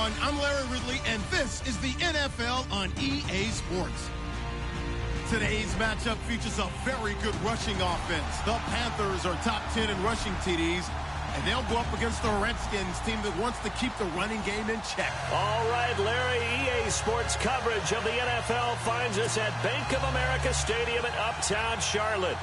everyone. I'm Larry Ridley, and this is the NFL on EA Sports. Today's matchup features a very good rushing offense. The Panthers are top 10 in rushing TDs, and they'll go up against the Redskins team that wants to keep the running game in check. All right, Larry, EA Sports coverage of the NFL finds us at Bank of America Stadium in Uptown Charlotte.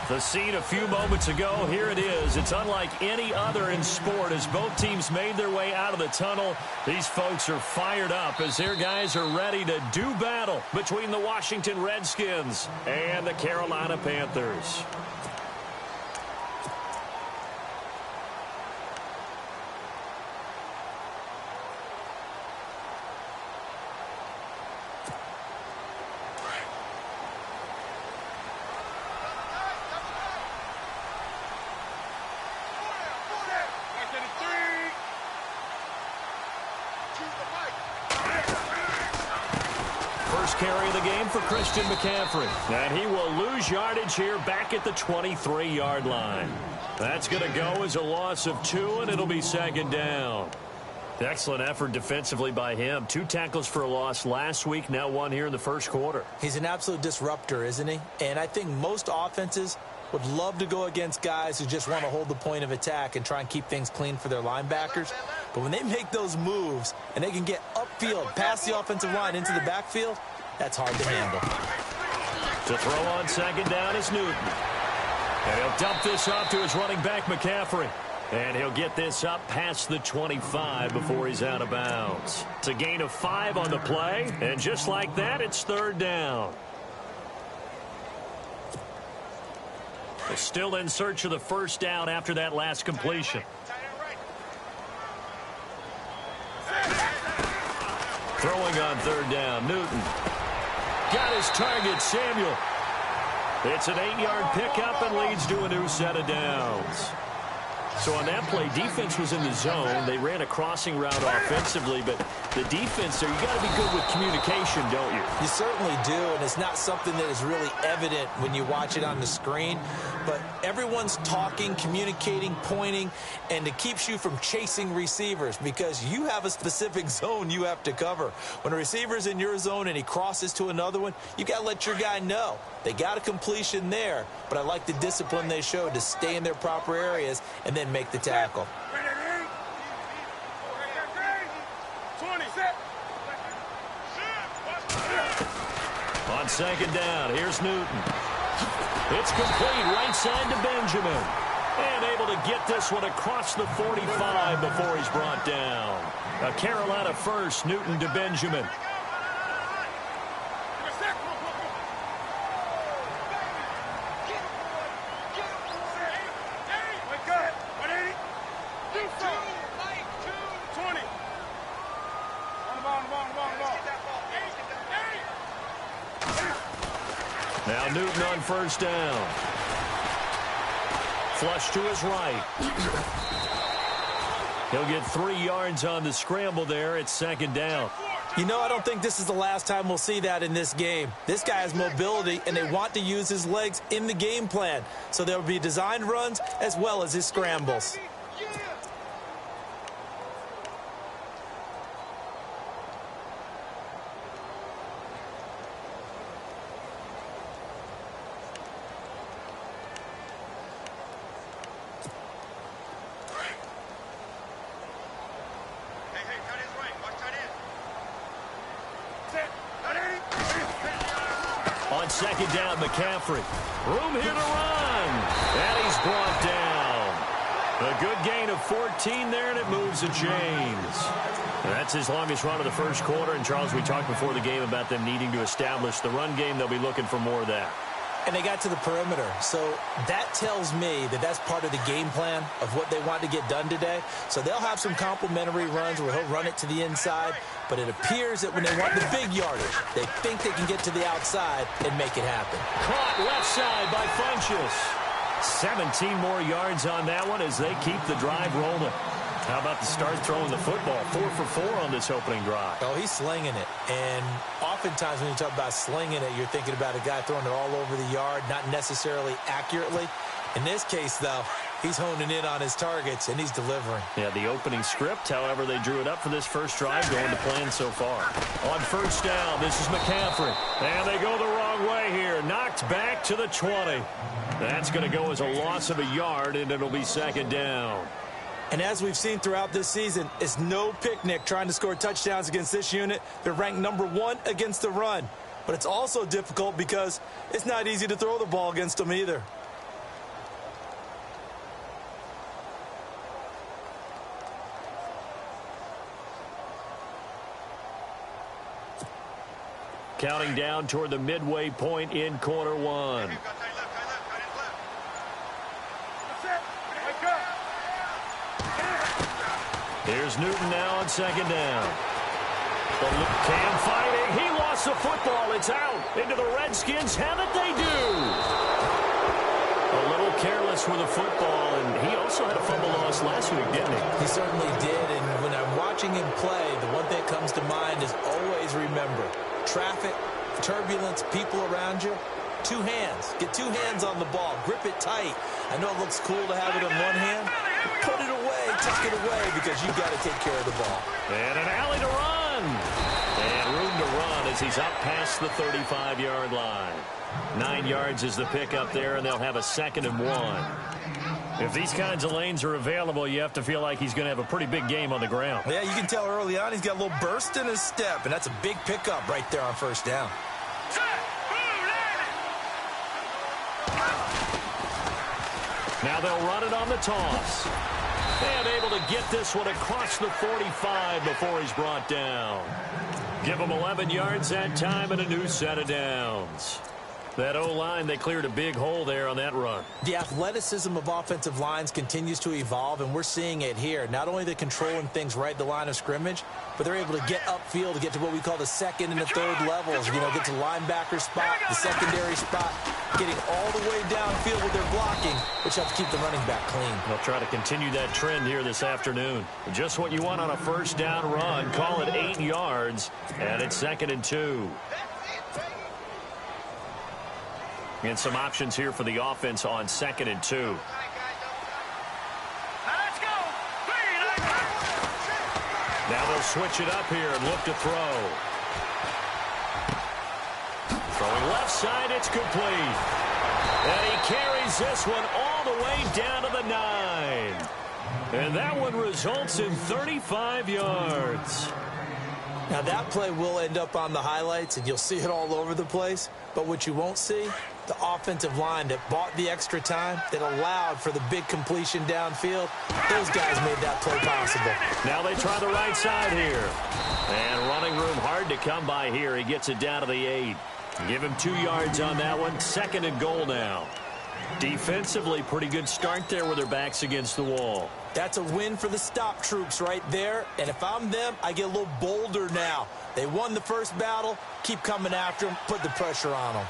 The scene a few moments ago, here it is. It's unlike any other in sport as both teams made their way out of the tunnel. These folks are fired up as their guys are ready to do battle between the Washington Redskins and the Carolina Panthers. First carry of the game for Christian McCaffrey. And he will lose yardage here back at the 23-yard line. That's going to go as a loss of 2, and it'll be second down. Excellent effort defensively by him. 2 tackles for a loss last week, now 1 here in the first quarter. He's an absolute disruptor, isn't he? And I think most offenses would love to go against guys who just want to hold the point of attack and try and keep things clean for their linebackers. But when they make those moves and they can get upfield past the offensive line into the backfield, that's hard to handle. To throw on second down is Newton. And he'll dump this off to his running back, McCaffrey. And he'll get this up past the 25 before he's out of bounds. It's a gain of 5 on the play. And just like that, it's third down. They're still in search of the first down after that last completion. Throwing on third down, Newton. Got his target, Samuel. It's an 8-yard pickup and leads to a new set of downs. So on that play, defense was in the zone. They ran a crossing route offensively, but the defense there, you got to be good with communication, don't you? You certainly do, and it's not something that is really evident when you watch it on the screen. But everyone's talking, communicating, pointing, and it keeps you from chasing receivers because you have a specific zone you have to cover. When a receiver's in your zone and he crosses to another one, you got to let your guy know. They got a completion there, but I like the discipline they showed to stay in their proper areas and then make the tackle. On second down, here's Newton. It's complete right side to Benjamin. And able to get this one across the 45 before he's brought down. A Carolina first, Newton to Benjamin. Now Newton on first down. Flush to his right. He'll get 3 yards on the scramble there. It's second down. You know, I don't think this is the last time we'll see that in this game. This guy has mobility, and they want to use his legs in the game plan. So there will be designed runs as well as his scrambles. On second down, McCaffrey. Room here to run. And he's brought down. A good gain of 14 there, and it moves the chains. That's his longest run of the first quarter. And, Charles, we talked before the game about them needing to establish the run game. They'll be looking for more of that. And they got to the perimeter. So that tells me that that's part of the game plan of what they want to get done today. So they'll have some complimentary runs where he'll run it to the inside. But it appears that when they want the big yardage, they think they can get to the outside and make it happen. Caught left side by Funchess. 17 more yards on that one as they keep the drive rolling. How about the start throwing the football? 4 for 4 on this opening drive. Oh, he's slinging it. And oftentimes when you talk about slinging it, you're thinking about a guy throwing it all over the yard, not necessarily accurately. In this case, though, He's honing in on his targets, and he's delivering. Yeah, the opening script, however they drew it up for this first drive, going to plan so far. On first down, this is McCaffrey. And they go the wrong way here. Knocked back to the 20. That's going to go as a loss of a yard, and it'll be second down. And as we've seen throughout this season, it's no picnic trying to score touchdowns against this unit. They're ranked #1 against the run. But it's also difficult because it's not easy to throw the ball against them either. Counting down toward the midway point in quarter one. Here's Newton now on second down. Cam fighting. He lost the football. It's out into the Redskins. Haven't they do? A little careless with the football, and he also had a fumble loss last week, didn't he? He certainly did, and when I'm watching him play, the one thing that comes to mind is always remember, traffic, turbulence, people around you, two hands. Get two hands on the ball. Grip it tight. I know it looks cool to have it in one hand. Put it away, tuck it away, because you've got to take care of the ball. And an alley to run. And room to run as he's up past the 35-yard line. 9 yards is the pickup there, and they'll have a 2nd and 1. If these kinds of lanes are available, you have to feel like he's going to have a pretty big game on the ground. Yeah, you can tell early on he's got a little burst in his step, and that's a big pickup right there on first down. Now they'll run it on the toss. And able to get this one across the 45 before he's brought down. Give him 11 yards that time and a new set of downs. That O-line, they cleared a big hole there on that run. The athleticism of offensive lines continues to evolve, and we're seeing it here. Not only they're controlling things right at the line of scrimmage, but they're able to get upfield to get to what we call the second and the third levels. You know, get to linebacker spot, the secondary spot, getting all the way downfield with their blocking, which helps keep the running back clean. They'll try to continue that trend here this afternoon. Just what you want on a first down run. Call it 8 yards, and it's 2nd and 2. And some options here for the offense on 2nd and 2. Now they'll switch it up here and look to throw. Throwing left side, it's complete. And he carries this one all the way down to the 9. And that one results in 35 yards. Now that play will end up on the highlights, and you'll see it all over the place. But what you won't see, the offensive line that bought the extra time, that allowed for the big completion downfield, those guys made that play possible. Now they try the right side here. And running room hard to come by here. He gets it down to the 8. Give him 2 yards on that one. 2nd and goal now. Defensively, pretty good start there with their backs against the wall. That's a win for the stop troops right there. And if I'm them, I get a little bolder now. They won the first battle. Keep coming after them. Put the pressure on them.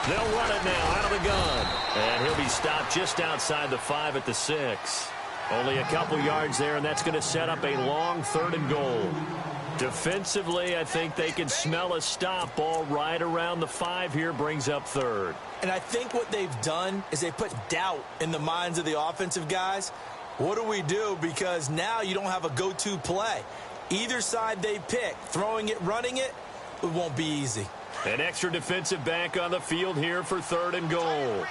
They'll run it now out of the gun. And he'll be stopped just outside the 5 at the 6. Only a couple yards there, and that's going to set up a long 3rd and goal. Defensively, I think they can smell a stop ball right around the 5 here, brings up 3rd. And I think what they've done is they put doubt in the minds of the offensive guys. What do we do? Because now you don't have a go-to play. Either side they pick, throwing it, running it, it won't be easy. An extra defensive back on the field here for 3rd and goal.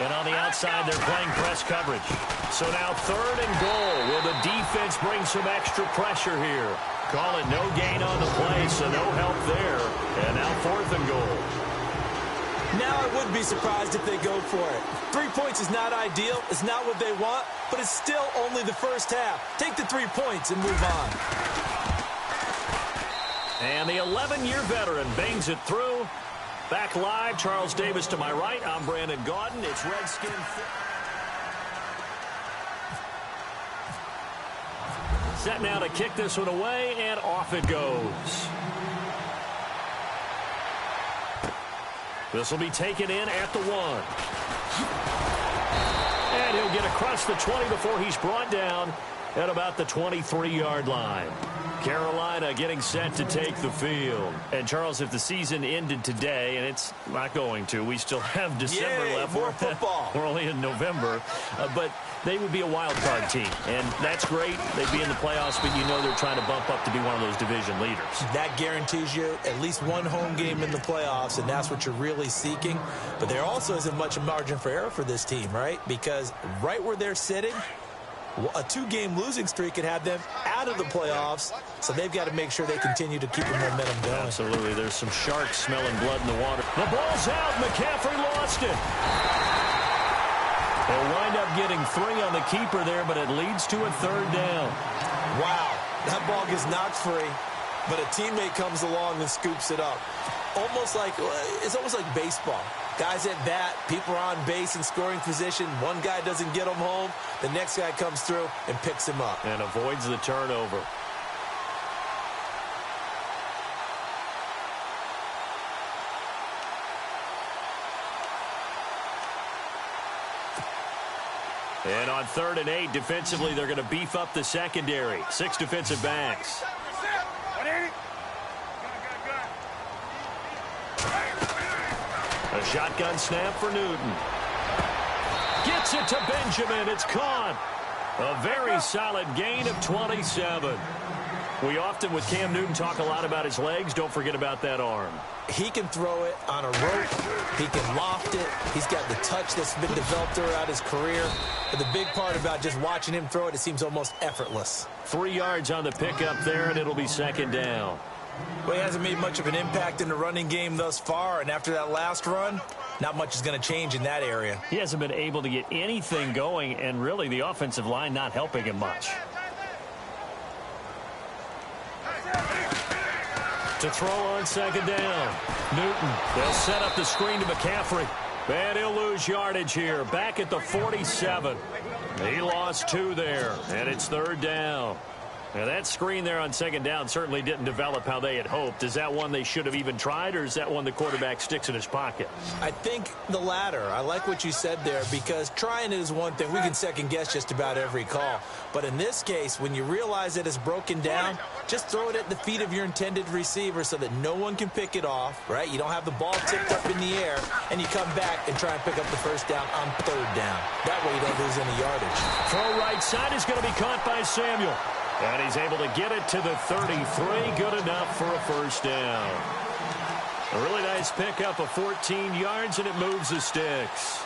And on the outside, they're playing press coverage. So now 3rd and goal. Will the defense bring some extra pressure here? Call it no gain on the play, so no help there. And now 4th and goal. Now I would be surprised if they go for it. 3 points is not ideal. It's not what they want, but it's still only the first half. Take the 3 points and move on. And the 11-year veteran bangs it through. Back live, Charles Davis to my right. I'm Brandon Gaudin. It's Redskin. Set now to kick this one away, and off it goes. This will be taken in at the 1. And he'll get across the 20 before he's brought down at about the 23-yard line. Carolina getting set to take the field. And, Charles, if the season ended today, and it's not going to, we still have December left. More football. We're only in November. But they would be a wild card team. And that's great. They'd be in the playoffs, but you know they're trying to bump up to be one of those division leaders. That guarantees you at least one home game in the playoffs, and that's what you're really seeking. But there also isn't much margin for error for this team, right? Because right where they're sitting, a 2-game losing streak could have them out of the playoffs, so they've got to make sure they continue to keep the momentum going. Absolutely. There's some sharks smelling blood in the water. The ball's out. McCaffrey lost it. They'll wind up getting 3 on the keeper there, but it leads to a 3rd down. Wow. That ball gets knocked free, but a teammate comes along and scoops it up. It's almost like baseball. Guys at bat, people are on base in scoring position. One guy doesn't get him home. The next guy comes through and picks him up. And avoids the turnover. And on 3rd and 8, defensively, they're going to beef up the secondary. 6 defensive backs. A shotgun snap for Newton. Gets it to Benjamin. It's caught. A very solid gain of 27. We often, with Cam Newton, talk a lot about his legs. Don't forget about that arm. He can throw it on a rope. He can loft it. He's got the touch that's been developed throughout his career. But the big part about just watching him throw it, it seems almost effortless. 3 yards on the pickup there, and it'll be 2nd down. Well, he hasn't made much of an impact in the running game thus far, and after that last run, not much is going to change in that area. He hasn't been able to get anything going, and really the offensive line not helping him much. To throw on 2nd down. Newton, they'll set up the screen to McCaffrey. And he'll lose yardage here. Back at the 47. He lost 2 there, and it's 3rd down. Now, that screen there on 2nd down certainly didn't develop how they had hoped. Is that one they should have even tried, or is that one the quarterback sticks in his pocket? I think the latter. I like what you said there, because trying it is one thing. We can second-guess just about every call. But in this case, when you realize that it's broken down, just throw it at the feet of your intended receiver so that no one can pick it off, right? You don't have the ball tipped up in the air, and you come back and try and pick up the 1st down on 3rd down. That way you don't lose any yardage. Throw right side is going to be caught by Samuel. And he's able to get it to the 33. Good enough for a 1st down. A really nice pickup of 14 yards, and it moves the sticks.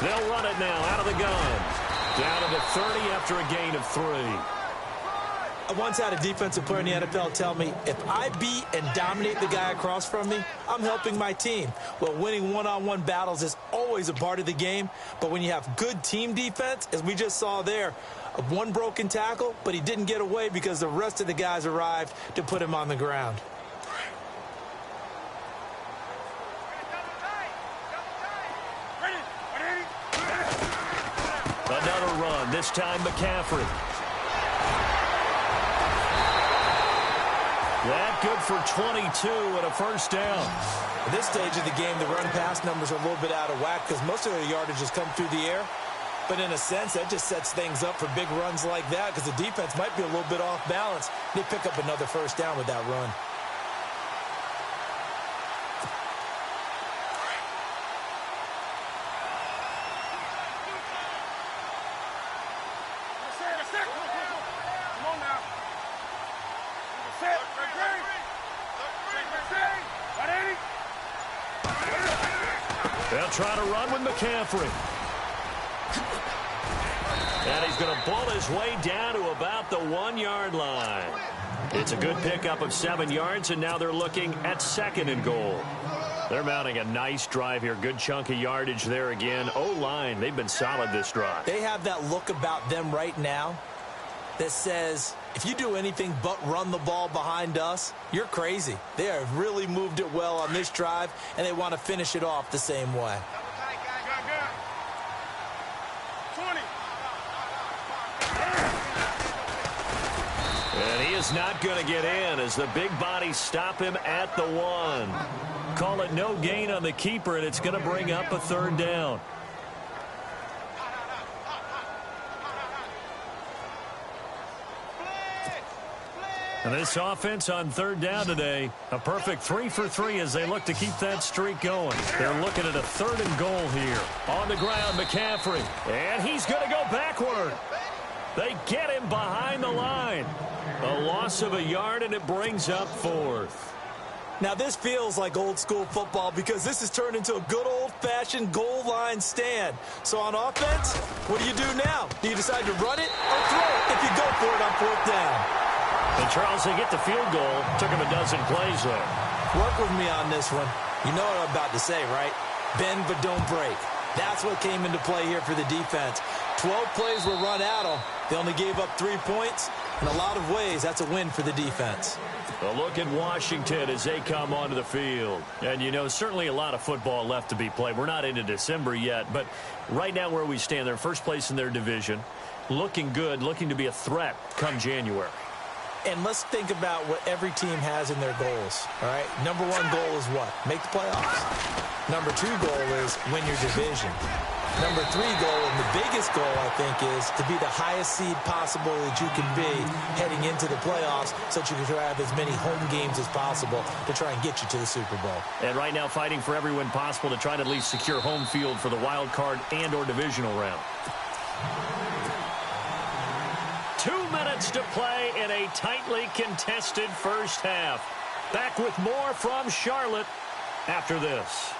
They'll run it now out of the gun. Down to the 30 after a gain of 3. I once had a defensive player in the NFL tell me, if I beat and dominate the guy across from me, I'm helping my team. Well, winning one-on-one battles is always a part of the game, but when you have good team defense, as we just saw there, one broken tackle, but he didn't get away because the rest of the guys arrived to put him on the ground. Another run, this time McCaffrey. That good for 22 and a 1st down. At this stage of the game, the run-pass numbers are a little bit out of whack because most of their yardage has come through the air. But in a sense, that just sets things up for big runs like that because the defense might be a little bit off balance. They pick up another 1st down with that run. They'll try to run with McCaffrey. And he's going to bull his way down to about the 1-yard line. It's a good pickup of 7 yards, and now they're looking at 2nd and goal. They're mounting a nice drive here. Good chunk of yardage there again. O-line, they've been solid this drive. They have that look about them right now that says, if you do anything but run the ball behind us, you're crazy. They have really moved it well on this drive, and they want to finish it off the same way. And he is not going to get in as the big bodies stop him at the 1. Call it no gain on the keeper, and it's going to bring up a 3rd down. And this offense on 3rd down today, a perfect 3 for 3 as they look to keep that streak going. They're looking at a 3rd and goal here. On the ground, McCaffrey. And he's going to go backward. They get him behind the line. A loss of a yard, and it brings up 4th. Now, this feels like old-school football because this has turned into a good old-fashioned goal line stand. So on offense, what do you do now? Do you decide to run it or throw it if you go for it on 4th down? And Charles, they get the field goal. Took him a dozen plays, though. Work with me on this one. You know what I'm about to say, right? Bend but don't break. That's what came into play here for the defense. 12 plays were run at them. They only gave up 3 points. In a lot of ways, that's a win for the defense. A look at Washington as they come onto the field. And, you know, certainly a lot of football left to be played. We're not into December yet, but right now where we stand, they're first place in their division. Looking good, looking to be a threat come January. And let's think about what every team has in their goals, all right? Number 1 goal is what? Make the playoffs. Number 2 goal is win your division. Number 3 goal, and the biggest goal, I think, is to be the highest seed possible that you can be heading into the playoffs so that you can have as many home games as possible to try and get you to the Super Bowl. And right now fighting for every win possible to try to at least secure home field for the wild card and or divisional round. 2 minutes to play in a tightly contested first half. Back with more from Charlotte after this.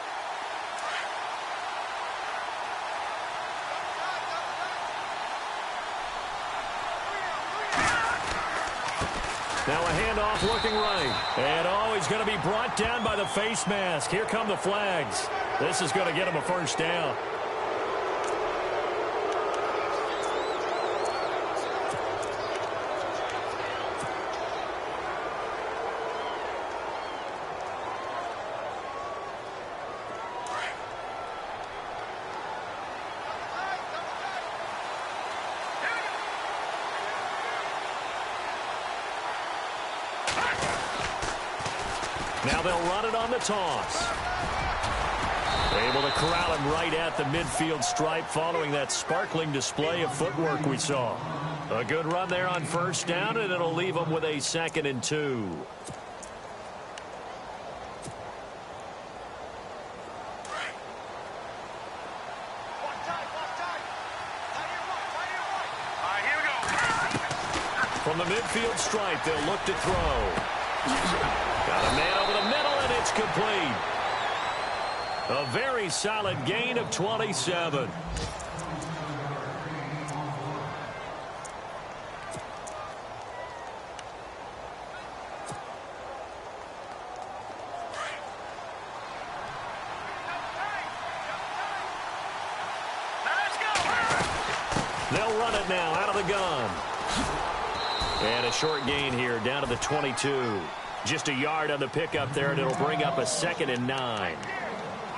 Now a handoff looking right. And he's going to be brought down by the face mask. Here come the flags. This is going to get him a first down. Now they'll run it on the toss. Able to corral him right at the midfield stripe following that sparkling display of footwork we saw. A good run there on first down, and it'll leave him with a 2nd and 2. From the midfield stripe, they'll look to throw. Got a man over the middle, and it's complete. A very solid gain of 27. They'll run it now out of the gun. And a short gain here down to the 22. Just a yard on the pickup there, and it'll bring up a 2nd and 9.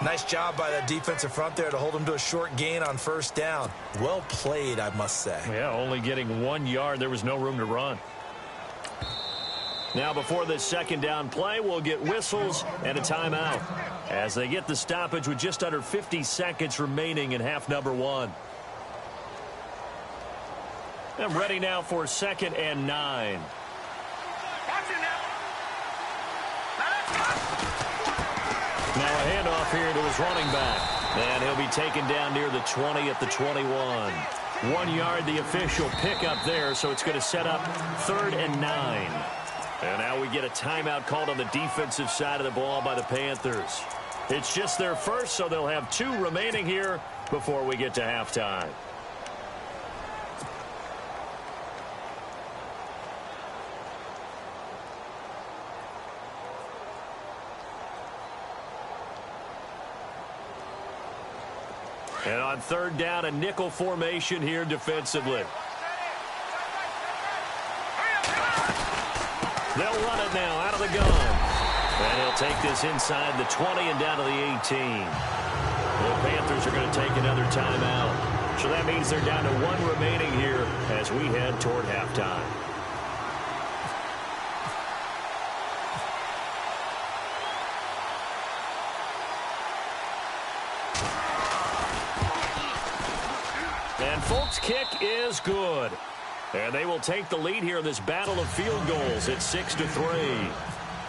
Nice job by that defensive front there to hold him to a short gain on first down. Well played, I must say. Yeah, only getting 1 yard. There was no room to run. Now before this 2nd down play, we'll get whistles and a timeout as they get the stoppage with just under 50 seconds remaining in half number 1. I'm ready now for 2nd and 9. Now a handoff here to his running back. And he'll be taken down near the 20 at the 21. 1 yard, the official pickup there, so it's going to set up 3rd and 9. And now we get a timeout called on the defensive side of the ball by the Panthers. It's just their first, so they'll have 2 remaining here before we get to halftime. And on third down, a nickel formation here defensively. They'll run it now out of the gun. And he'll take this inside the 20 and down to the 18. The Panthers are going to take another timeout. So that means they're down to one remaining here as we head toward halftime. And Folk's kick is good. And they will take the lead here in this battle of field goals at 6-3.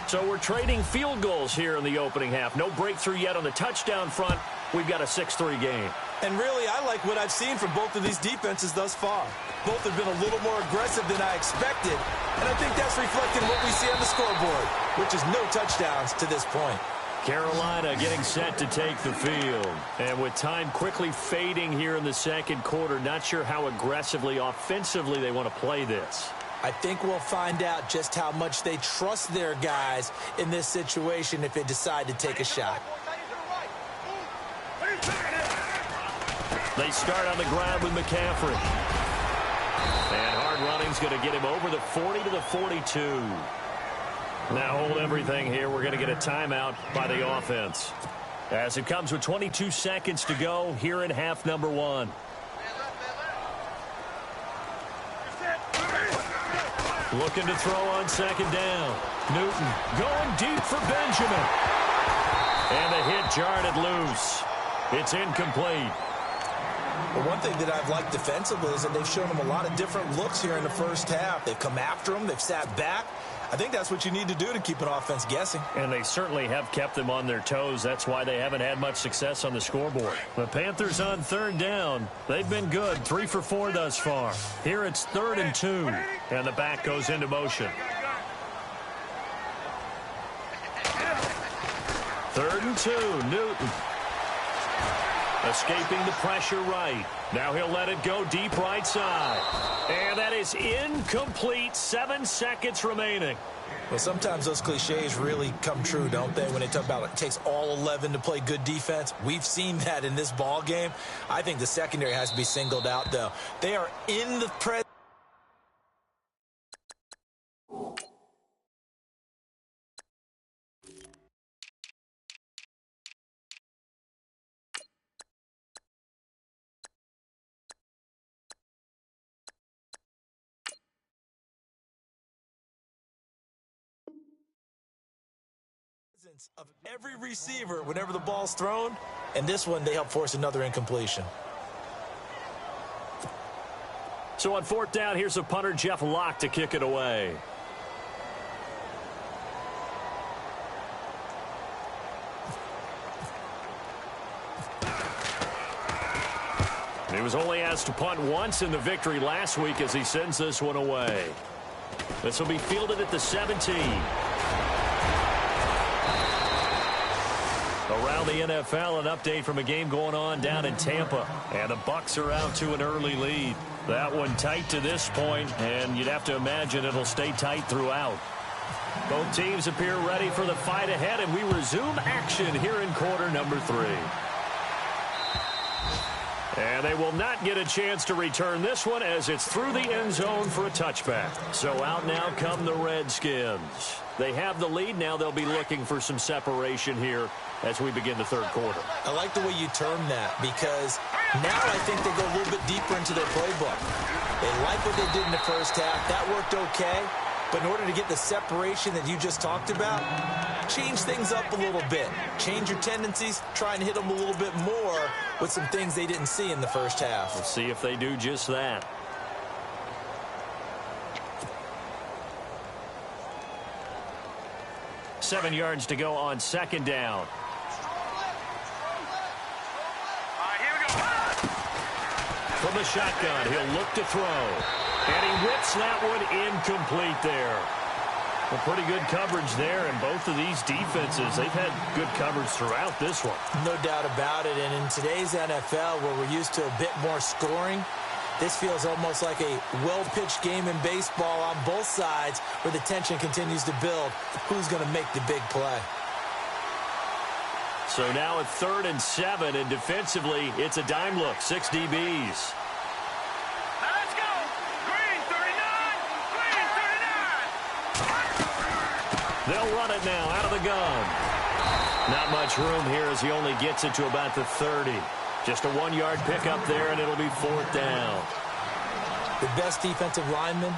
So we're trading field goals here in the opening half. No breakthrough yet on the touchdown front. We've got a 6-3 game. And really, I like what I've seen from both of these defenses thus far. Both have been a little more aggressive than I expected. And I think that's reflected in what we see on the scoreboard, which is no touchdowns to this point. Carolina getting set to take the field. And with time quickly fading here in the second quarter, not sure how aggressively, offensively they want to play this. I think we'll find out just how much they trust their guys in this situation if they decide to take a shot. They start on the ground with McCaffrey. And hard running's going to get him over the 40 to the 42. Now hold everything here. We're going to get a timeout by the offense. As it comes with 22 seconds to go here in half number one. Looking to throw on second down. Newton going deep for Benjamin. And the hit jarred it loose. It's incomplete. Well, one thing that I've liked defensively is that they've shown them a lot of different looks here in the first half. They've come after them. They've sat back. I think that's what you need to do to keep an offense guessing. And they certainly have kept them on their toes. That's why they haven't had much success on the scoreboard. The Panthers on third down. They've been good, 3 for 4 thus far. Here it's 3rd and 2. And the back goes into motion. 3rd and 2, Newton. Escaping the pressure right. Now he'll let it go deep right side. And that is incomplete. 7 seconds remaining. Well, sometimes those cliches really come true, don't they? When they talk about it takes all 11 to play good defense. We've seen that in this ball game. I think the secondary has to be singled out, though. They are in the presence. Of every receiver whenever the ball's thrown, and this one they help force another incompletion. So on 4th down, here's a punter, Jeff Locke, to kick it away. He was only asked to punt once in the victory last week as he sends this one away. This will be fielded at the 17. Around the NFL, an update from a game going on down in Tampa. And the Bucs are out to an early lead. That one tight to this point, and you'd have to imagine it'll stay tight throughout. Both teams appear ready for the fight ahead, and we resume action here in quarter number 3. And they will not get a chance to return this one as it's through the end zone for a touchback. So out now come the Redskins. They have the lead. Now they'll be looking for some separation here as we begin the third quarter. I like the way you term that because now I think they go a little bit deeper into their playbook. They like what they did in the first half. That worked okay. But in order to get the separation that you just talked about, change things up a little bit. Change your tendencies. Try and hit them a little bit more with some things they didn't see in the first half. We'll see if they do just that. Seven yards to go on second down. From the shotgun, he'll look to throw. And he whips that one incomplete there. Well, pretty good coverage there, and both of these defenses, they've had good coverage throughout this one. No doubt about it, and in today's NFL, where we're used to a bit more scoring, this feels almost like a well-pitched game in baseball on both sides where the tension continues to build. Who's going to make the big play? So now at 3rd and 7, and defensively, it's a dime look, 6 DBs. Let's go. Green 39. Green 39. They'll run it now out of the gun. Not much room here as he only gets it to about the 30. Just a 1-yard pickup there, and it'll be 4th down. The best defensive linemen,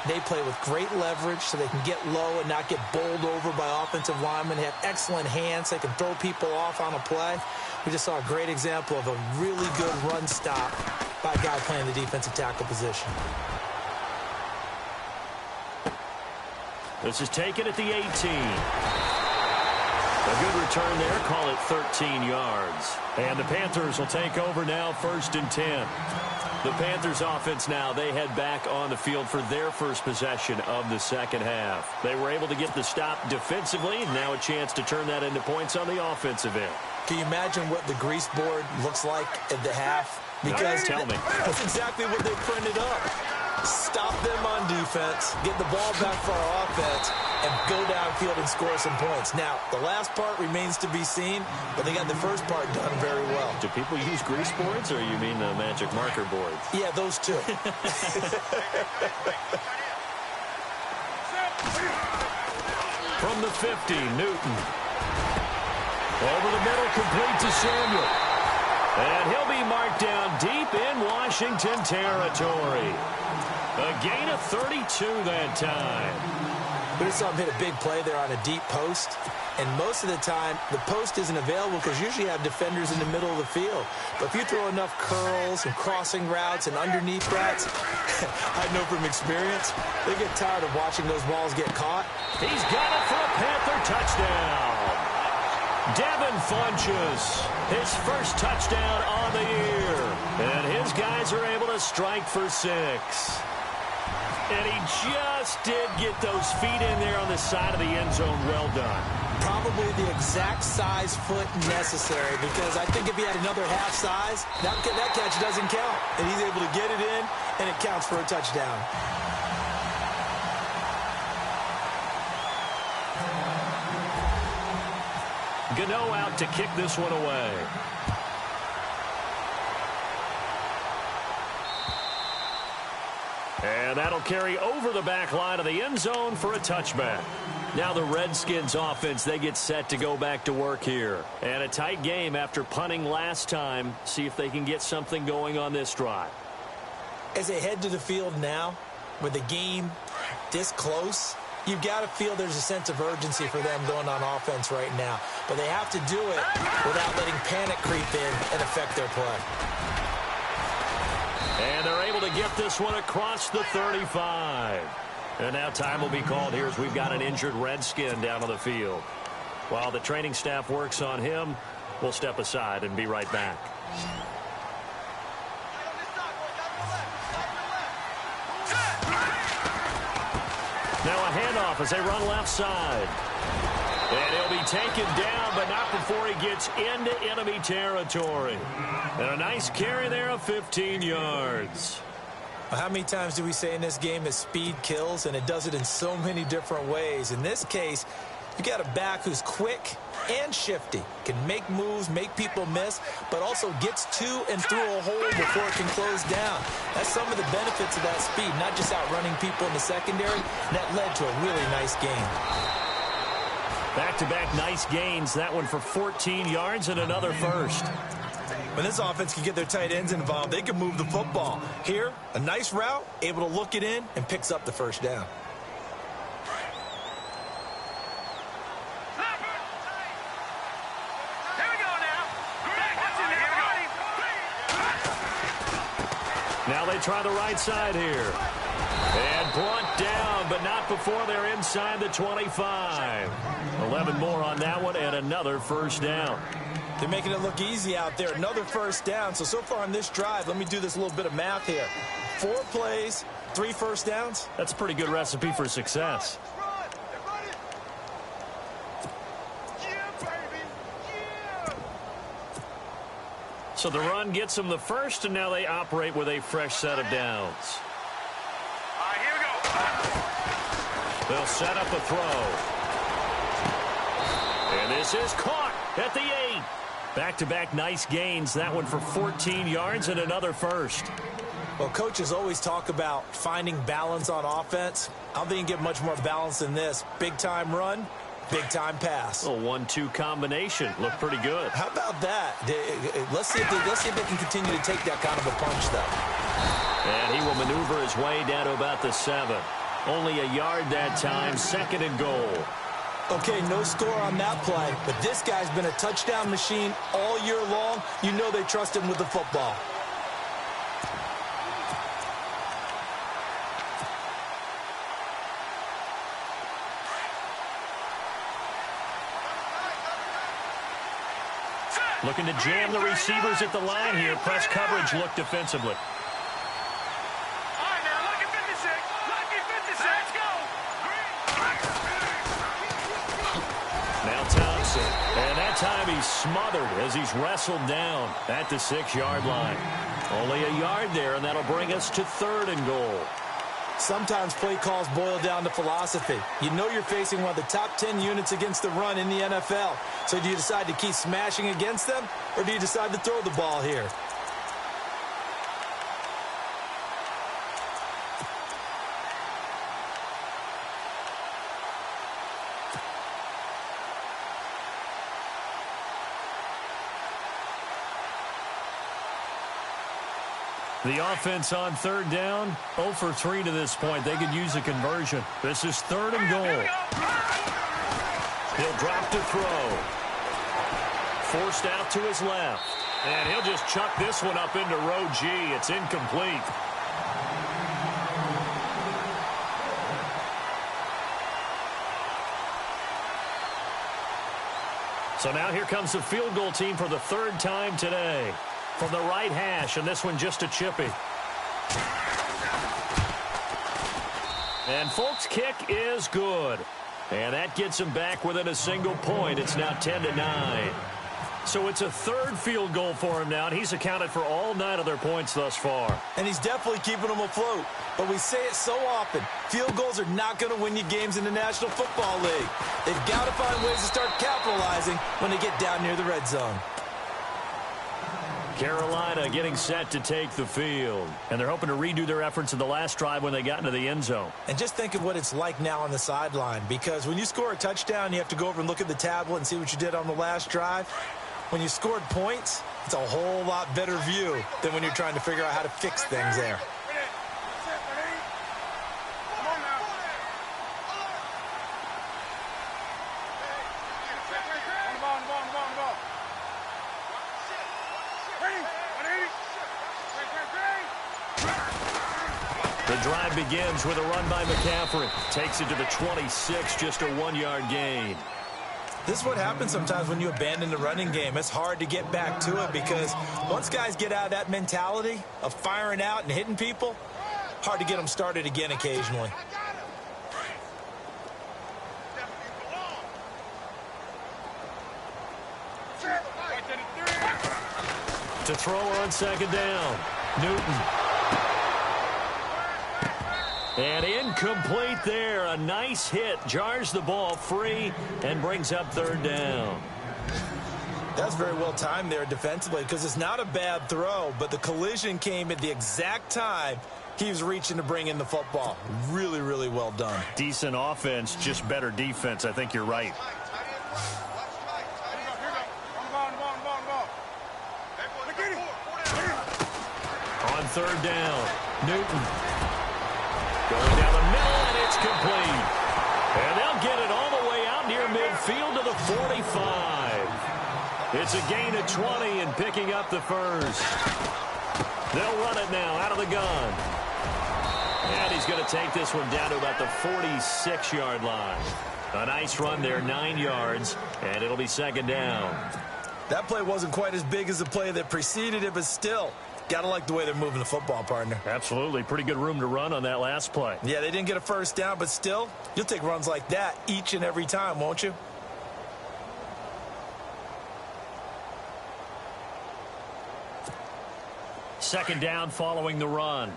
they play with great leverage so they can get low and not get bowled over by offensive linemen. They have excellent hands. They can throw people off on a play. We just saw a great example of a really good run stop by a guy playing the defensive tackle position. This is taken at the 18. A good return there. Call it 13 yards. And the Panthers will take over now, 1st and 10. The Panthers offense now, they head back on the field for their first possession of the second half. They were able to get the stop defensively. Now a chance to turn that into points on the offensive end. Can you imagine what the grease board looks like at the half? Because tell me. That's exactly what they printed up. Stop them on defense, get the ball back for our offense, and go downfield and score some points. Now, the last part remains to be seen, but they got the first part done very well. Do people use grease boards, or you mean the magic marker boards? Yeah, those two. From the 50, Newton. Over the middle, complete to Samuel. And he'll be marked down deep in Washington territory. A gain of 32 that time. We just saw him hit a big play there on a deep post. And most of the time, the post isn't available because usually you have defenders in the middle of the field. But if you throw enough curls and crossing routes and underneath routes, I know from experience, they get tired of watching those balls get caught. He's got it for a Panther touchdown. Devin Funchess, his first touchdown on the year. And his guys are able to strike for 6. And he just did get those feet in there on the side of the end zone. Well done. Probably the exact size foot necessary, because I think if he had another half size, that catch doesn't count. And he's able to get it in, and it counts for a touchdown. Gano out to kick this one away. And that'll carry over the back line of the end zone for a touchback. Now the Redskins offense, they get set to go back to work here. And a tight game after punting last time. See if they can get something going on this drive. As they head to the field now, with the game this close, you've got to feel there's a sense of urgency for them going on offense right now. But they have to do it without letting panic creep in and affect their play. And they're able to get this one across the 35. And now time will be called here as we've got an injured Redskin down on the field. While the training staff works on him, we'll step aside and be right back. Now a handoff as they run left side. And he'll be taken down, but not before he gets into enemy territory. And a nice carry there of 15 yards. How many times do we say in this game that speed kills, and it does it in so many different ways? In this case, you got a back who's quick and shifty, can make moves, make people miss, but also gets to and through a hole before it can close down. That's some of the benefits of that speed, not just outrunning people in the secondary. That led to a really nice game. Back-to-back nice gains. That one for 14 yards and another first. When this offense can get their tight ends involved, they can move the football. Here, a nice route, able to look it in, and picks up the first down. Now they try the right side here. And brought down, but not before they're inside the 25. 11 more on that one, and another first down. They're making it look easy out there. Another first down. So far on this drive, let me do this little bit of math here. 4 plays, 3 first downs. That's a pretty good recipe for success. So the run gets them the first, and now they operate with a fresh set of downs. Here we go. They'll set up a throw. And this is caught at the 8. Back-to-back nice gains. That one for 14 yards and another first. Well, coaches always talk about finding balance on offense. I don't think you can get much more balance than this. Big-time run, big-time pass. A 1-2 combination. Looked pretty good. How about that? Let's see if they can continue to take that kind of a punch, though. And he will maneuver his way down to about the 7. Only a yard that time, 2nd and goal. Okay, no score on that play, but this guy's been a touchdown machine all year long. You know they trust him with the football. Looking to jam the receivers at the line here. Press coverage look defensively. And that time he's smothered as he's wrestled down at the 6-yard line. Only a yard there, and that'll bring us to 3rd and goal. Sometimes play calls boil down to philosophy. You know you're facing one of the top 10 units against the run in the NFL. So do you decide to keep smashing against them, or do you decide to throw the ball here? The offense on 3rd down, 0 for 3 to this point. They could use a conversion. This is 3rd and goal. He'll drop to throw. Forced out to his left. And he'll just chuck this one up into row G. It's incomplete. So now here comes the field goal team for the 3rd time today. From the right hash, and this one just a chippy. And Folk's kick is good. And that gets him back within a single point. It's now 10-9. So it's a 3rd field goal for him now, and he's accounted for all 9 of their points thus far. And he's definitely keeping them afloat. But we say it so often, field goals are not going to win you games in the National Football League. They've got to find ways to start capitalizing when they get down near the red zone. Carolina getting set to take the field. And they're hoping to redo their efforts in the last drive when they got into the end zone. And just think of what it's like now on the sideline. Because when you score a touchdown, you have to go over and look at the tablet and see what you did on the last drive. When you scored points, it's a whole lot better view than when you're trying to figure out how to fix things there. The drive begins with a run by McCaffrey. Takes it to the 26, just a 1-yard gain. This is what happens sometimes when you abandon the running game. It's hard to get back to it because once guys get out of that mentality of firing out and hitting people, hard to get them started again occasionally. To throw on 2nd down. Newton. And incomplete there. A nice hit. Jars the ball free and brings up 3rd down. That's very well timed there defensively because it's not a bad throw, but the collision came at the exact time he was reaching to bring in the football. Really, really well done. Decent offense, just better defense. I think you're right. On 3rd down, Newton. Going down the middle, and it's complete. And they'll get it all the way out near midfield to the 45. It's a gain of 20 and picking up the first. They'll run it now out of the gun. And he's going to take this one down to about the 46-yard line. A nice run there, 9 yards, and it'll be 2nd down. That play wasn't quite as big as the play that preceded it, but still, gotta like the way they're moving the football, partner. Absolutely. Pretty good room to run on that last play. Yeah, they didn't get a first down, but still, you'll take runs like that each and every time, won't you? Second down following the run.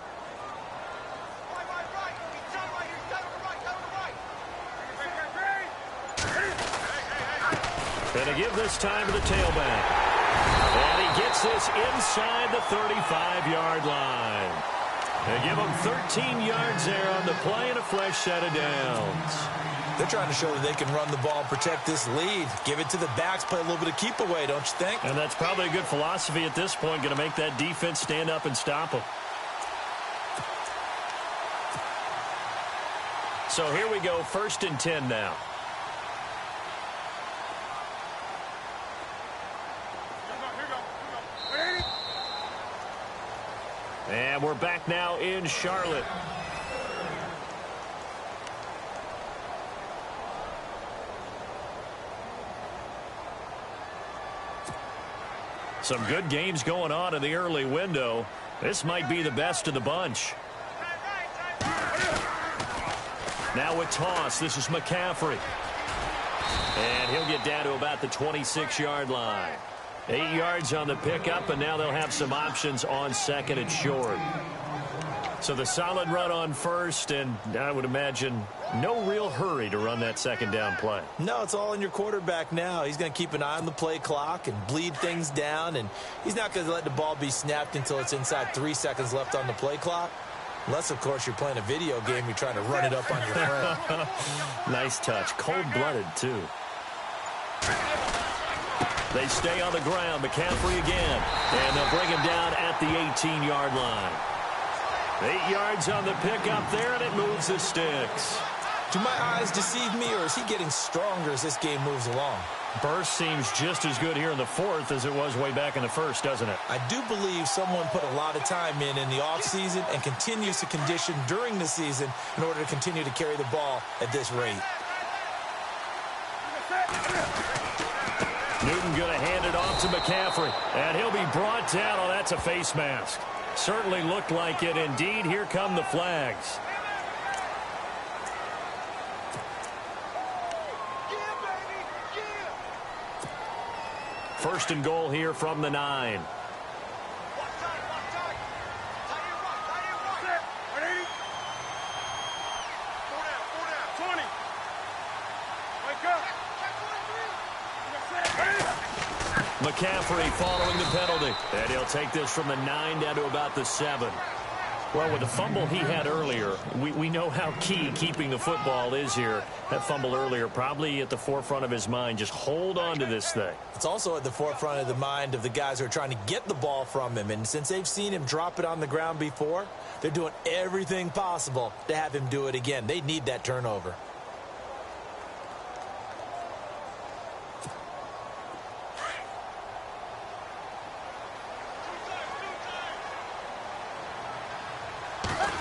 And to give this time to the tailback. And he gets this inside the 35-yard line. They give him 13 yards there on the play and a fresh set of downs. They're trying to show that they can run the ball and protect this lead. Give it to the backs, play a little bit of keep away, don't you think? And that's probably a good philosophy at this point, going to make that defense stand up and stop them. So here we go, 1st and 10 now. And we're back now in Charlotte. Some good games going on in the early window. This might be the best of the bunch. Now with toss, this is McCaffrey. And he'll get down to about the 26-yard line. 8 yards on the pickup, and now they'll have some options on 2nd and short. So the solid run on 1st, and I would imagine no real hurry to run that 2nd down play. No, it's all in your quarterback now. He's going to keep an eye on the play clock and bleed things down, and he's not going to let the ball be snapped until it's inside 3 seconds left on the play clock. Unless, of course, you're playing a video game, you're trying to run it up on your friend. Nice touch. Cold-blooded, too. They stay on the ground. McCaffrey again. And they'll bring him down at the 18-yard line. 8 yards on the pickup there, and it moves the sticks. Do my eyes deceive me, or is he getting stronger as this game moves along? Burst seems just as good here in the 4th as it was way back in the 1st, doesn't it? I do believe someone put a lot of time in the offseason and continues to condition during the season in order to continue to carry the ball at this rate. Newton going to hand it off to McCaffrey, and he'll be brought down. Oh, that's a face mask. Certainly looked like it. Indeed, here come the flags. First and goal here from the 9. McCaffrey following the penalty. And he'll take this from the 9 down to about the 7. Well, with the fumble he had earlier, we know how key keeping the football is here. That fumble earlier probably at the forefront of his mind. Just hold on to this thing. It's also at the forefront of the mind of the guys who are trying to get the ball from him. And since they've seen him drop it on the ground before, they're doing everything possible to have him do it again. They need that turnover.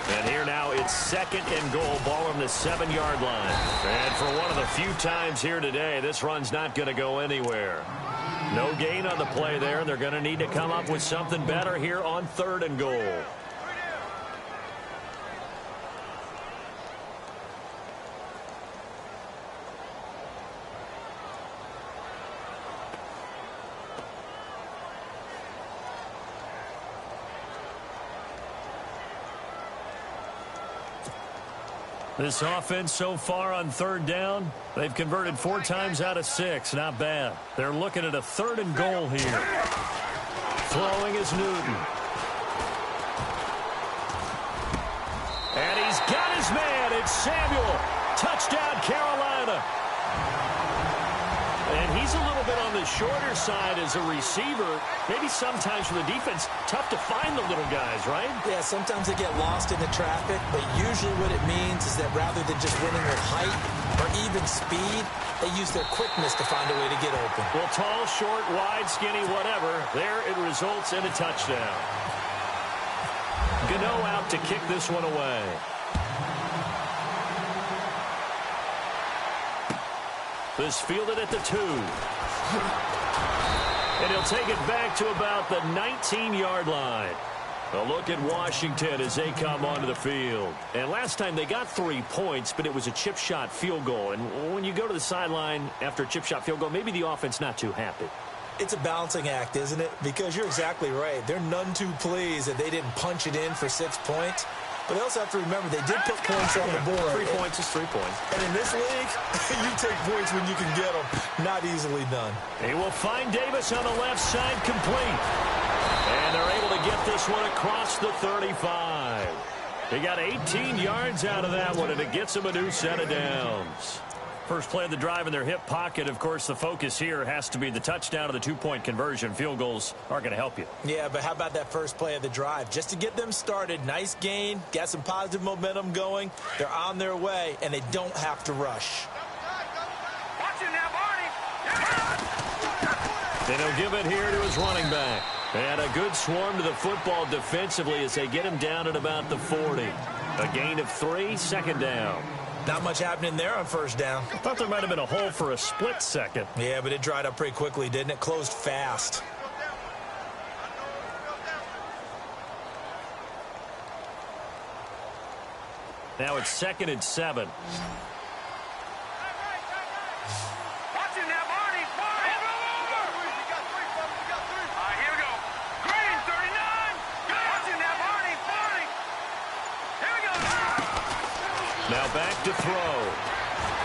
And here now it's 2nd and goal, ball on the 7-yard line. And for one of the few times here today, this run's not going to go anywhere. No gain on the play there. They're going to need to come up with something better here on 3rd and goal. This offense so far on 3rd down, they've converted 4 times out of 6. Not bad. They're looking at a 3rd and goal here. Throwing is Newton. And he's got his man. It's Samuel. Touchdown, Carolina. And he's a little bit on the shorter side as a receiver. Maybe sometimes for the defense, tough to find the little guys, right? Yeah, sometimes they get lost in the traffic, but usually what it means is that rather than just winning with height or even speed, they use their quickness to find a way to get open. Well, tall, short, wide, skinny, whatever, there it results in a touchdown. Gano out to kick this one away. This fielded at the 2. And he'll take it back to about the 19-yard line. A look at Washington as they come onto the field. And last time they got 3 points, but it was a chip shot field goal. And when you go to the sideline after a chip shot field goal, maybe the offense not too happy. It's a balancing act, isn't it? Because you're exactly right. They're none too pleased that they didn't punch it in for 6 points. But they also have to remember they did put points on the board. 3 points is 3 points. And in this league, you take points when you can get them. Not easily done. He will find Davis on the left side, complete. And they're able to get this one across the 35. They got 18 yards out of that one, and it gets them a new set of downs. First play of the drive in their hip pocket. Of course, the focus here has to be the touchdown or the two-point conversion. Field goals aren't going to help you. Yeah, but how about that first play of the drive? Just to get them started, nice gain, got some positive momentum going. They're on their way, and they don't have to rush. Watch it now, Barney. And he'll give it here to his running back. And a good swarm to the football defensively as they get him down at about the 40. A gain of 3, second down. Not much happening there on first down. I thought there might have been a hole for a split second. Yeah, but it dried up pretty quickly, didn't it? Closed fast. Now it's 2nd and 7. Watch it now, Barney. Here we go. Green, 39. Watch it now, Barney. Here we go. Now back to throw.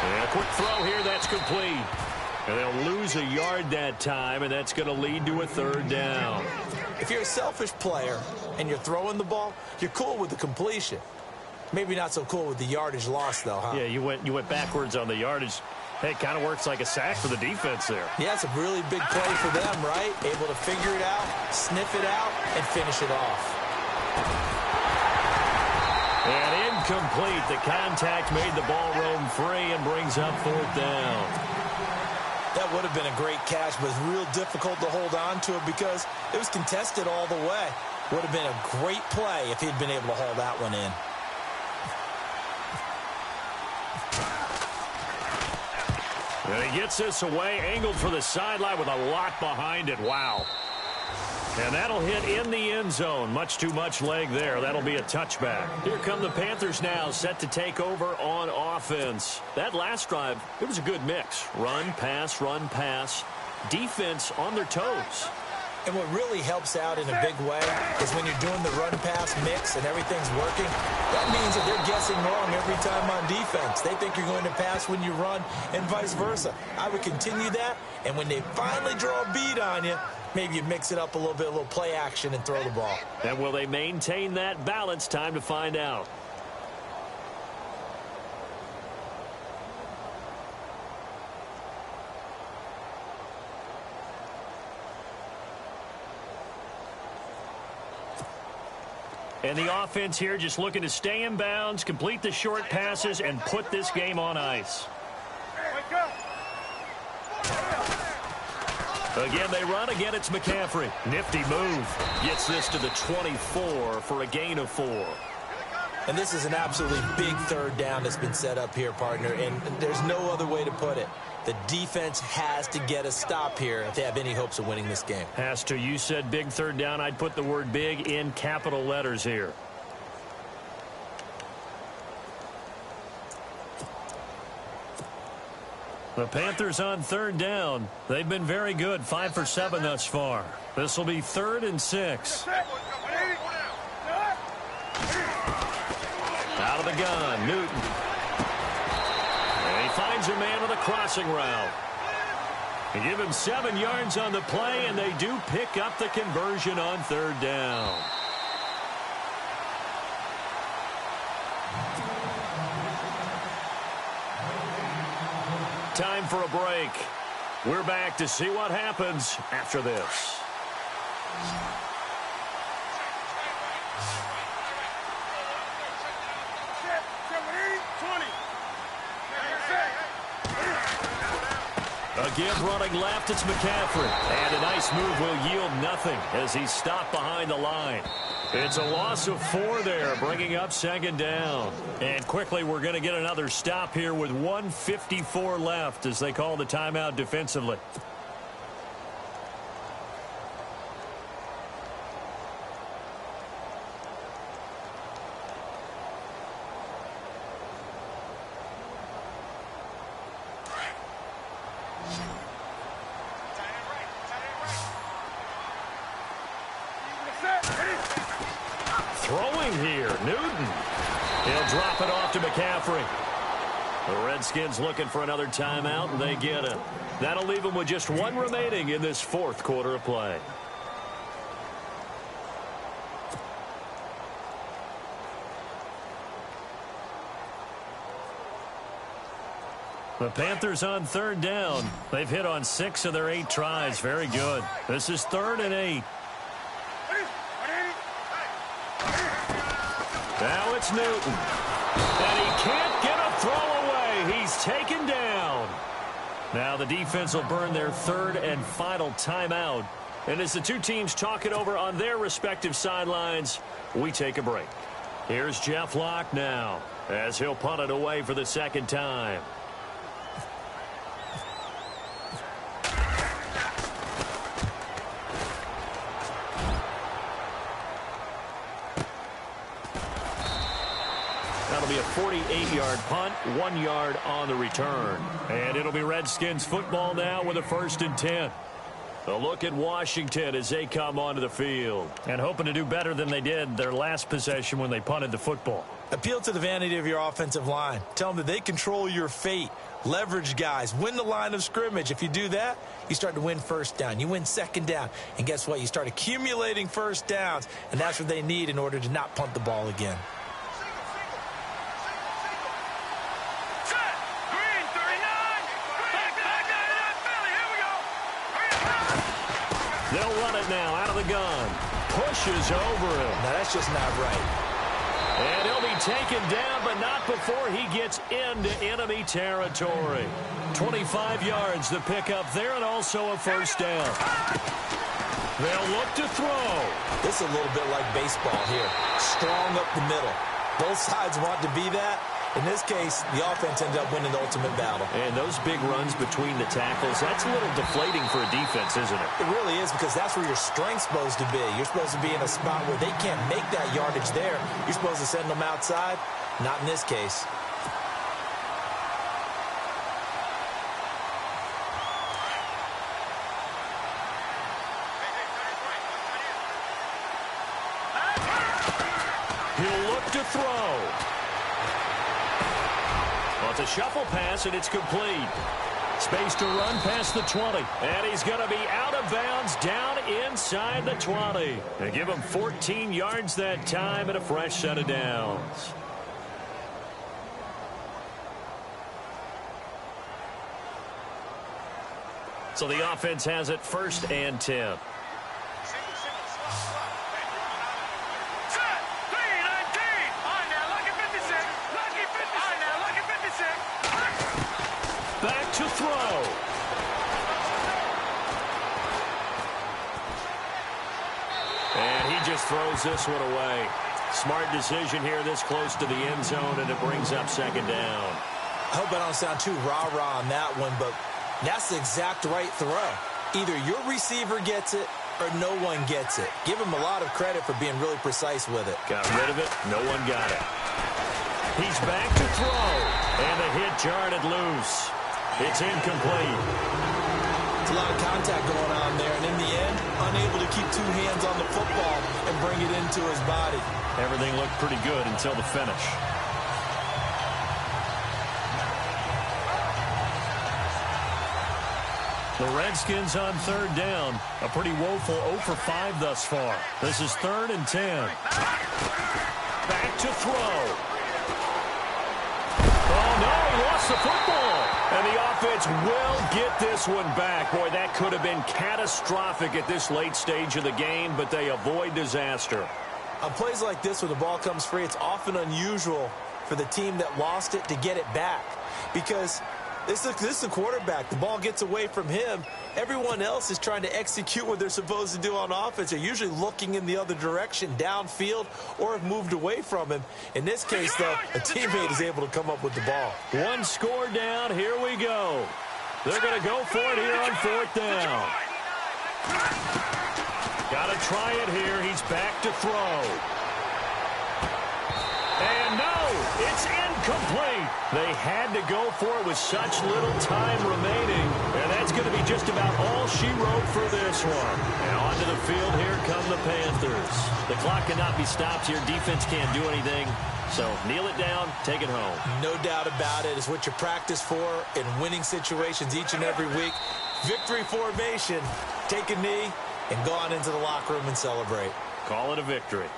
And a quick throw here, that's complete. And they'll lose a yard that time, and that's going to lead to a third down. If you're a selfish player and you're throwing the ball, you're cool with the completion. Maybe not so cool with the yardage loss, though, huh? Yeah, you went backwards on the yardage. Hey, it kind of works like a sack for the defense there. Yeah, it's a really big play for them, right? Able to figure it out, sniff it out, and finish it off. And incomplete. The contact made the ball roam free and brings up fourth down. That would have been a great catch, but it's real difficult to hold on to it because it was contested all the way. Would have been a great play if he'd been able to haul that one in. And he gets this away, angled for the sideline with a lot behind it. Wow. And that'll hit in the end zone. Much too much leg there. That'll be a touchback. Here come the Panthers now, set to take over on offense. That last drive, it was a good mix. Run, pass, defense on their toes. And what really helps out in a big way is when you're doing the run-pass mix and everything's working, that means that they're guessing wrong every time on defense. They think you're going to pass when you run and vice versa. I would continue that, and when they finally draw a beat on you, maybe you mix it up a little bit, a little play action, and throw the ball. And will they maintain that balance? Time to find out. And the offense here just looking to stay in bounds, complete the short passes, and put this game on ice. Again, they run. Again, it's McCaffrey. Nifty move. Gets this to the 24 for a gain of 4. And this is an absolutely big third down that's been set up here, partner, and there's no other way to put it. The defense has to get a stop here if they have any hopes of winning this game. Has to. You said big third down. I'd put the word big in capital letters here. The Panthers on third down. They've been very good, 5 for 7 thus far. This will be 3rd and 6. Out of the gun, Newton. And he finds a man with a crossing route. They give him 7 yards on the play, and they do pick up the conversion on third down. Time for a break. We're back to see what happens after this. Again, running left, it's McCaffrey. And a nice move will yield nothing as he's stopped behind the line. It's a loss of 4 there, bringing up 2nd down. And quickly, we're going to get another stop here with 1:54 left as they call the timeout defensively. Throwing here, Newton. He'll drop it off to McCaffrey. The Redskins looking for another timeout, and they get it. That'll leave them with just one remaining in this fourth quarter of play. The Panthers on third down. They've hit on 6 of their 8 tries. Very good. This is 3rd and 8. Now it's Newton. And he can't get a throw away. He's taken down. Now the defense will burn their 3rd and final timeout. And as the two teams talk it over on their respective sidelines, we take a break. Here's Jeff Locke now as he'll punt it away for the 2nd time. That'll be a 48-yard punt, 1 yard on the return. And it'll be Redskins football now with a 1st and 10. A look at Washington as they come onto the field. And hoping to do better than they did their last possession when they punted the football. Appeal to the vanity of your offensive line. Tell them that they control your fate. Leverage guys. Win the line of scrimmage. If you do that, you start to win 1st down. You win 2nd down. And guess what? You start accumulating 1st downs. And that's what they need in order to not punt the ball again. They'll run it now out of the gun. Pushes over him. Now, that's just not right. And he'll be taken down, but not before he gets into enemy territory. 25 yards the pickup there, and also a 1st down. They'll look to throw. This is a little bit like baseball here. Strong up the middle. Both sides want to be that. In this case, the offense ended up winning the ultimate battle. And those big runs between the tackles, that's a little deflating for a defense, isn't it? It really is, because that's where your strength's supposed to be. You're supposed to be in a spot where they can't make that yardage there. You're supposed to send them outside. Not in this case. He'll look to throw. Well, it's a shuffle pass, and it's complete. Space to run past the 20. And he's going to be out of bounds down inside the 20. They give him 14 yards that time and a fresh set of downs. So the offense has it 1st and 10. Back to throw. And he just throws this one away. Smart decision here this close to the end zone, and it brings up 2nd down. I hope I don't sound too rah-rah on that one, but that's the exact right throw. Either your receiver gets it or no one gets it. Give him a lot of credit for being really precise with it. Got rid of it. No one got it. He's back to throw. And the hit jarred it loose. It's incomplete. It's a lot of contact going on there, and in the end, unable to keep 2 hands on the football and bring it into his body. Everything looked pretty good until the finish. The Redskins on 3rd down. A pretty woeful 0 for 5 thus far. This is 3rd and 10. Back to throw. Oh, no, he lost the football. And the offense will get this one back. Boy, that could have been catastrophic at this late stage of the game, but they avoid disaster. On plays like this, when the ball comes free, it's often unusual for the team that lost it to get it back. Because this is the quarterback. The ball gets away from him. Everyone else is trying to execute what they're supposed to do on offense. They're usually looking in the other direction, downfield, or have moved away from him. In this case, though, a teammate is able to come up with the ball. 1 score down. Here we go. They're going to go for it here on 4th down. Got to try it here. He's back to throw. And no, it's incomplete. They had to go for it with such little time remaining. And that's going to be just about all she wrote for this one. And onto the field, here come the Panthers. The clock cannot be stopped here. Defense can't do anything. So kneel it down, take it home. No doubt about it. It's what you practice for in winning situations each and every week. Victory formation. Take a knee and go on into the locker room and celebrate. Call it a victory.